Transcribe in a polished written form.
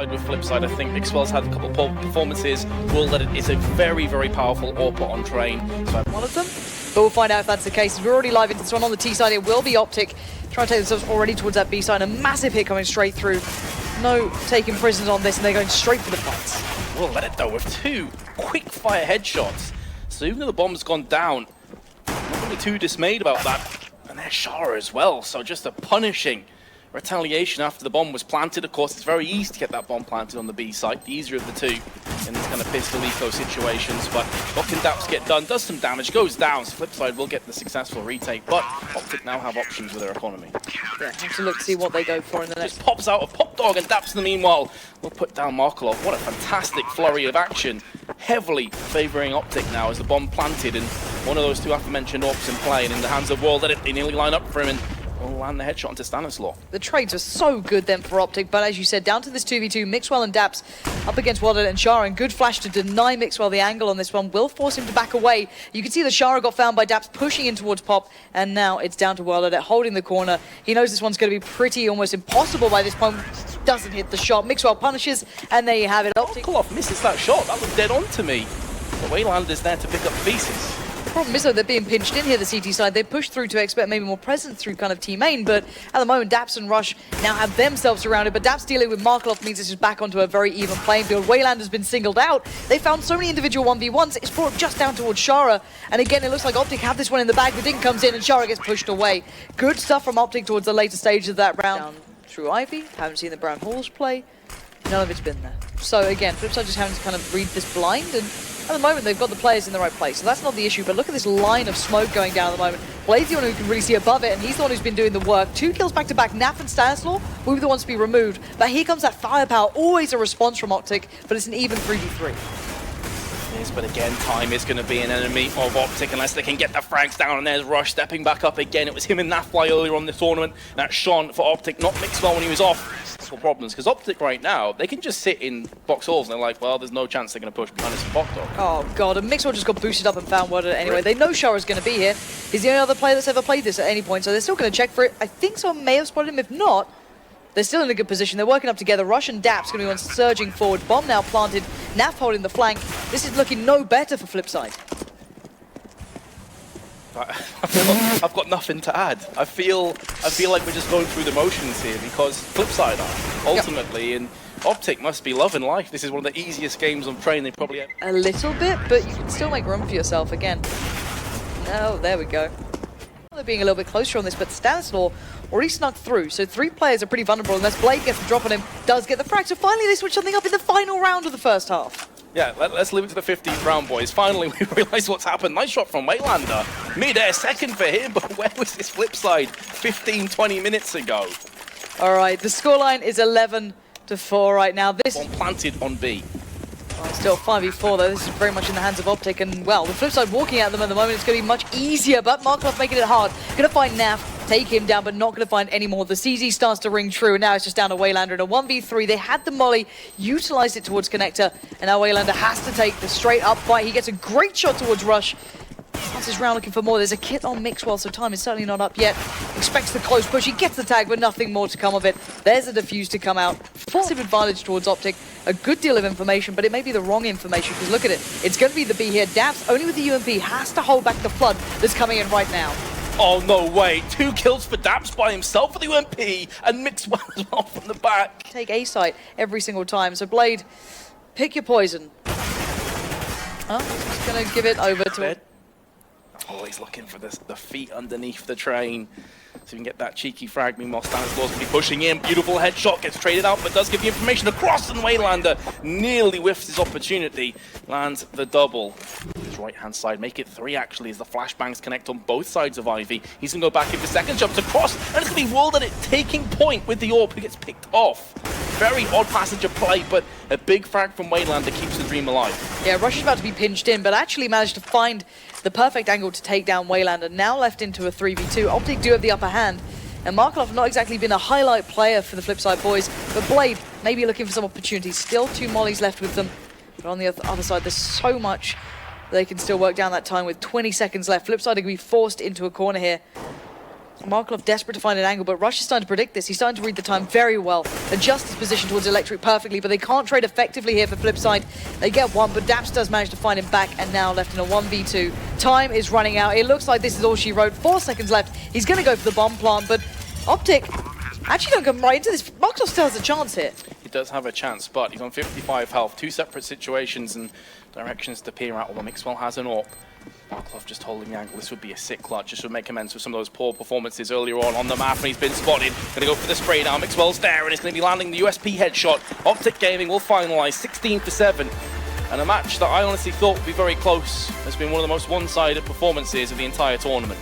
With FLIPSIDE, I think Mixwell's had a couple of poor performances. Will that it is a very, very powerful AWP on train. So one of them, but we'll find out if that's the case. We're already live into this one on the T side. It will be OPTIC trying to take themselves already towards that B side. A massive hit coming straight through. No taking prisoners on this, and they're going straight for the fights. Will let it though with two quick fire headshots. So even though the bomb's gone down, not really too dismayed about that. And there's Shara as well. So just a punishing retaliation after the bomb was planted. Of course, it's very easy to get that bomb planted on the B site, the easier of the two in these kind of pistol eco situations. But what can Daps get done? Does some damage, goes down. So FLIPSIDE will get the successful retake, but OPTIC now have options with their economy. Yeah, have to look to see what they go for in the next. Just pops out of Pop Dog, and Daps in the meanwhile will put down Markelov. What a fantastic flurry of action, heavily favouring OPTIC now as the bomb planted, and one of those two aforementioned AWPs in play, and in the hands of World Edit, they nearly line up for him, and will land the headshot into Stanislaw. The trades are so good then for OPTIC, but as you said, down to this 2v2, Mixwell and Daps up against World Edit and Shara, and good flash to deny Mixwell the angle on this one will force him to back away. You can see that Shara got found by Daps pushing in towards Pop, and now it's down to World Edit holding the corner. He knows this one's going to be pretty almost impossible by this point. Doesn't hit the shot. Mixwell punishes, and there you have it. Markelov misses that shot. That was dead on to me. The Wayland is there to pick up pieces. The problem is though they're being pinched in here, the CT side. They push through to expect maybe more presence through kind of team main, but at the moment Daps and Rush now have themselves surrounded, but Daps dealing with Markelov means this is back onto a very even playing field. Wayland has been singled out. They found so many individual 1v1s, it's brought just down towards Shara, and again it looks like OPTIC have this one in the bag. The ding comes in and Shara gets pushed away. Good stuff from OPTIC towards the later stage of that round. Down through Ivy, haven't seen the Brown Halls play, none of it's been there. So again, FLIPSIDE just having to kind of read this blind, and at the moment, they've got the players in the right place, so that's not the issue. But look at this line of smoke going down at the moment. Blade's the one who can really see above it, and he's the one who's been doing the work. 2 kills back-to-back. Naf and Stanislaw will be the ones to be removed. But here comes that firepower. Always a response from OPTIC, but it's an even 3v3. Yes, but again, time is going to be an enemy of OPTIC unless they can get the frags down, and there's Rush stepping back up again. It was him and Nafly earlier on the tournament. That's Sean for OPTIC, not Mixwell when he was off. Problems, because OPTIC right now, they can just sit in box halls and they're like, well, there's no chance they're going to push behind us in Pop Dog. Oh god, and Mixwell just got boosted up and found World Edit anyway. They know Shara's going to be here. He's the only other player that's ever played this at any point, so they're still going to check for it. I think someone may have spotted him. If not, they're still in a good position. They're working up together. Rush and Daps going to be on surging forward. Bomb now planted. Naf holding the flank. This is looking no better for FLIPSIDE. I've got nothing to add. I feel like we're just going through the motions here because FLIPSIDE are ultimately, and OPTIC must be loving life. This is one of the easiest games on train they probably ever. A little bit, but you can still make room for yourself again. Oh, there we go. They're being a little bit closer on this, but Stanislaw already snuck through, so 3 players are pretty vulnerable unless Blade gets the drop on him, does get the frag. So finally they switch something up in the final round of the first half. Yeah, let's leave it to the 15th round, boys. Finally, we realise what's happened. Nice shot from Waylander. Mid-air second for him, but where was this FLIPSIDE 15, 20 minutes ago? All right, the scoreline is 11-4 right now. This one planted on B. Oh, still 5v4 though. This is very much in the hands of OPTIC, and well, the FLIPSIDE walking at them at the moment, it's going to be much easier, but Markelov making it hard. Going to find Naf, take him down, but not going to find any more. The CZ starts to ring true, and now it's just down to Waylander in a 1v3. They had the molly, utilized it towards Connector, and now Waylander has to take the straight up fight. He gets a great shot towards Rush. Starts his round looking for more. There's a kit on Mixwell, so time is certainly not up yet. Expects the close push. He gets the tag, but nothing more to come of it. There's a defuse to come out. Massive advantage towards OPTIC. A good deal of information, but it may be the wrong information, because look at it. It's going to be the B here. Daps, only with the UMP, has to hold back the flood that's coming in right now. Oh, no way. 2 kills for Daps by himself for the UMP, and Mixwell as well from the back. Take A site every single time. So Blade, pick your poison. Just going to give it over to it. Always looking for the feet underneath the train so we can get that cheeky frag. Meanwhile, Stanislaw's going to be pushing in. Beautiful headshot, gets traded out, but does give the information across, and Waylander nearly whiffs his opportunity. Lands the double. His right-hand side, make it 3 actually, as the flashbangs connect on both sides of Ivy. He's going to go back if the second jumps across, and it's going to be World Edit taking point with the AWP, who gets picked off. Very odd passage of play, but a big frag from Waylander keeps the dream alive. Yeah, Rush is about to be pinched in, but actually managed to find the perfect angle to take down Waylander. Now left into a 3v2. OPTIC do have the upper hand, and Markelov not exactly been a highlight player for the FLIPSIDE boys, but Blade maybe looking for some opportunities. Still 2 mollies left with them, but on the other side there's so much they can still work down that time with 20 seconds left. FLIPSIDE are going to be forced into a corner here. Markov desperate to find an angle, but Rush is starting to predict this. He's starting to read the time very well, adjust his position towards Electric perfectly, but they can't trade effectively here for Flipside. They get one, but Daps does manage to find him back, and now left in a 1v2. Time is running out. It looks like this is all she wrote. 4 seconds left. He's going to go for the bomb plant, but OPTIC actually don't come right into this. Markov still has a chance here. He does have a chance, but he's on 55 health. 2 separate situations and directions to peer out, although Mixwell has an AWP. Markov just holding the angle. This would be a sick clutch. Just would make amends for some of those poor performances earlier on the map, and he's been spotted. Gonna go for the spray now. Mixwell's there, and he's gonna be landing the USP headshot. OPTIC Gaming will finalize 16 for 7. And a match that I honestly thought would be very close has been one of the most one-sided performances of the entire tournament.